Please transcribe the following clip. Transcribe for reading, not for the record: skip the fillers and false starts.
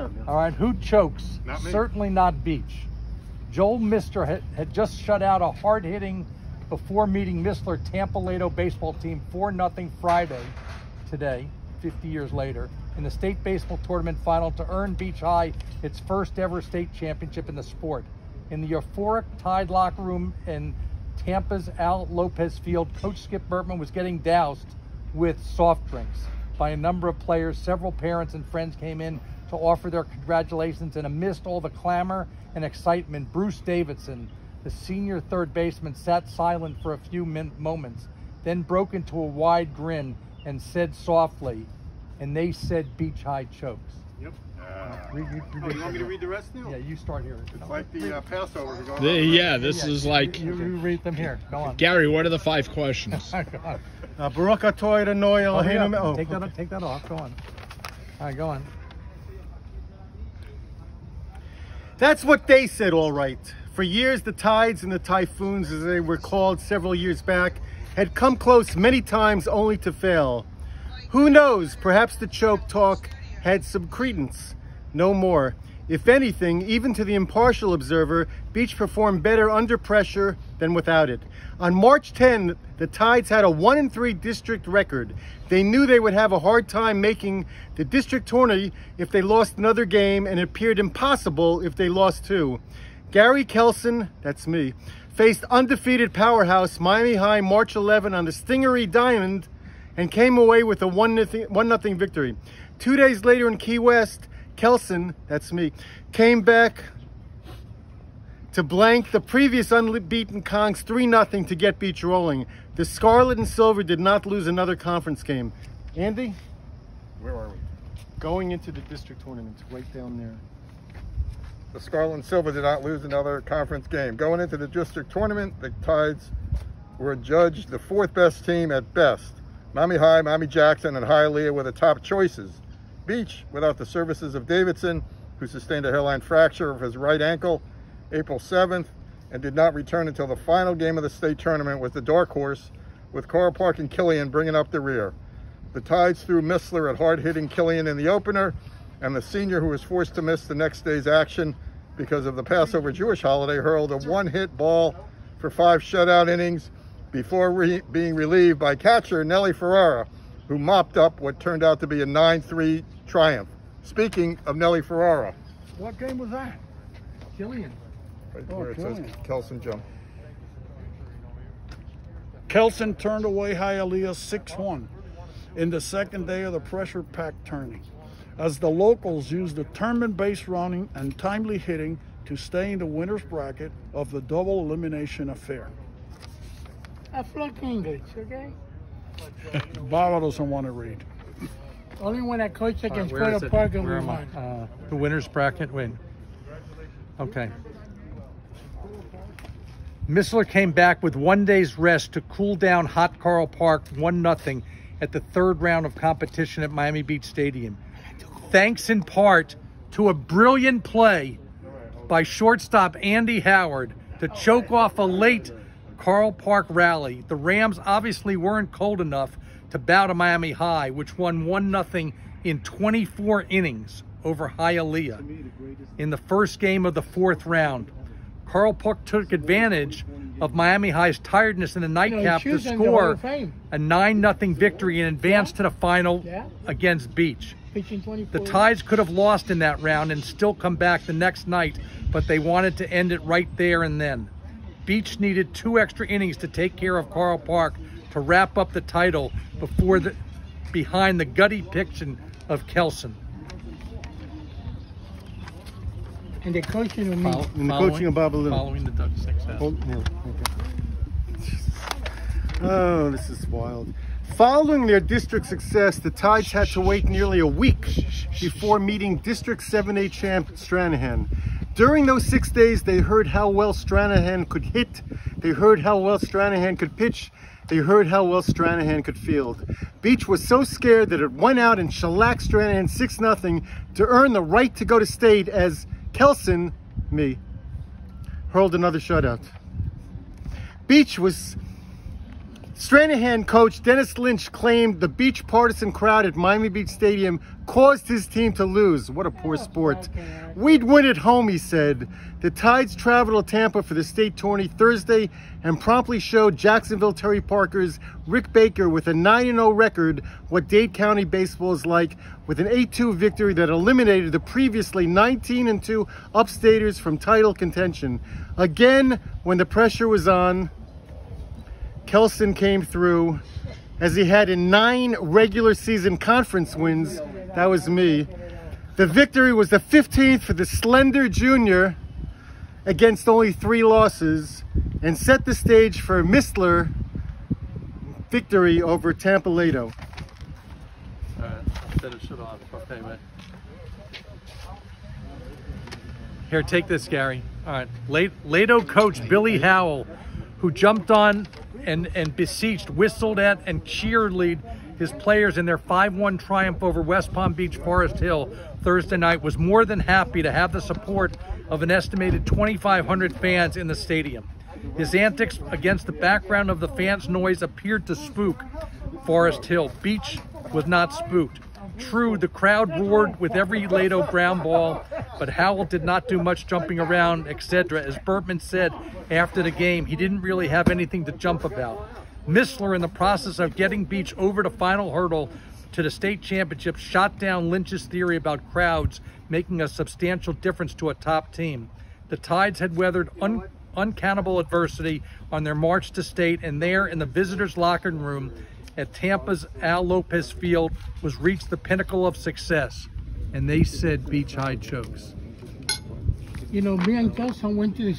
have you. All right, who chokes? Not me. Certainly not Beach. Joel Mister had just shut out a hard-hitting before meeting Mistler Tampa Lato baseball team 4-0 Friday today, 50 years later, in the state baseball tournament final to earn Beach High its first ever state championship in the sport. In the euphoric Tide locker room in Tampa's Al Lopez Field, Coach Skip Bertman was getting doused with soft drinks by a number of players. Several parents and friends came in to offer their congratulations, and amidst all the clamor and excitement, Bruce Davidson, the senior third baseman, sat silent for a few moments, then broke into a wide grin and said softly, "And they said Beach High chokes." Yep. You You want me to read the rest now? Yeah, you start here. It's like the Passover. We're going on. Yeah, this is like... You read them here. Go on. Gary, what are the 5 questions? Go on. Baruch atah Adonai Eloheinu. Oh, Take that off. Go on. All right, go on. That's what they said, all right. For years, the Tides and the Typhoons, as they were called several years back, had come close many times only to fail. Who knows, perhaps the choke talk had some credence. No more. If anything, even to the impartial observer, Beach performed better under pressure than without it. On March 10, the Tides had a 1-3 district record. They knew they would have a hard time making the district tourney if they lost another game, and it appeared impossible if they lost 2. Gary Kelson, that's me, faced undefeated powerhouse Miami High March 11 on the Stingery Diamond and came away with a 1-0 victory. 2 days later in Key West, Kelson, that's me, came back to blank the previous unbeaten Kongs 3-0 to get Beach rolling. The Scarlet and Silver did not lose another conference game. Andy? Where are we? Going into the district tournament, right down there. The Scarlet and Silver did not lose another conference game. Going into the district tournament, the Tides were judged the 4th best team at best. Miami High, Miami Jackson, and Hialeah were the top choices. Beach, without the services of Davidson, who sustained a hairline fracture of his right ankle April 7th and did not return until the final game of the state tournament, was the dark horse, with Carl Park and Killian bringing up the rear. The Tides threw Mistler at hard-hitting Killian in the opener, and the senior, who was forced to miss the next day's action because of the Passover Jewish holiday, hurled a 1-hit ball for 5 shutout innings before being relieved by catcher Nelly Ferrara, who mopped up what turned out to be a 9-3 triumph. Speaking of Nelly Ferrara. What game was that? Killian. Right where it says Kelson jump. Kelson turned away Hialeah 6-1 in the second day of the pressure-packed tourney, as the locals used determined base running and timely hitting to stay in the winner's bracket of the double elimination affair. I flunk English, okay? Baba doesn't want to read. Only when I coach against Where is Puerto it? Parker Where we am I? won. The winner's bracket win. Okay. Mistler came back with 1 day's rest to cool down hot Carl Park 1-0 at the 3rd round of competition at Miami Beach Stadium. Thanks in part to a brilliant play by shortstop Andy Howard to choke off a late Carl Park rally. The Rams obviously weren't cold enough to bow to Miami High, which won 1-0 in 24 innings over Hialeah in the first game of the 4th round. Carl Park took advantage of Miami High's tiredness in the nightcap to score a 9-0 victory and advance to the final against Beach. The Tides could have lost in that round and still come back the next night, but they wanted to end it right there and then. Beach needed 2 extra innings to take care of Carl Park to wrap up the title behind the gutty pitching of Kelson. And the coaching of me. And the coaching of Babalu. Following the Dutch success. Oh, this is wild. Following their district success, the Tides had to wait nearly a week before meeting District 7A champ Stranahan. During those 6 days, they heard how well Stranahan could hit, they heard how well Stranahan could pitch, they heard how well Stranahan could field. Beach was so scared that it went out and shellacked Stranahan 6-0 to earn the right to go to state as Kelson, me, hurled another shutout. Beach was Stranahan coach Dennis Lynch claimed the beach partisan crowd at Miami Beach Stadium caused his team to lose. What a poor sport. We'd win at home, he said. The Tides traveled to Tampa for the state tourney Thursday and promptly showed Jacksonville Terry Parker's Rick Baker with a 9-0 record what Dade County baseball is like, with an 8-2 victory that eliminated the previously 19-2 upstaters from title contention. Again, when the pressure was on, Kelson came through, as he had in 9 regular season conference wins. That was me. The victory was the 15th for the slender junior against only 3 losses, and set the stage for a Mistler victory over Tampa Lato. Set it shut off. Okay, man. Here, take this, Gary. All right. Lato coach Billy Howell, who jumped on and beseeched, whistled at, and cheerlead his players in their 5-1 triumph over West Palm Beach Forest Hill Thursday night, was more than happy to have the support of an estimated 2,500 fans in the stadium. His antics against the background of the fans' noise appeared to spook Forest Hill. Beach was not spooked. True, the crowd roared with every Lato ground ball, but Howell did not do much jumping around, etc. As Bertman said after the game, he didn't really have anything to jump about. Mistler, in the process of getting Beach over the final hurdle to the state championship, shot down Lynch's theory about crowds making a substantial difference to a top team. The Tides had weathered uncountable adversity on their march to state, and there in the visitors' locker room at Tampa's Al Lopez Field was reached the pinnacle of success. And they said Beach High chokes. You know, me and Kelson went to the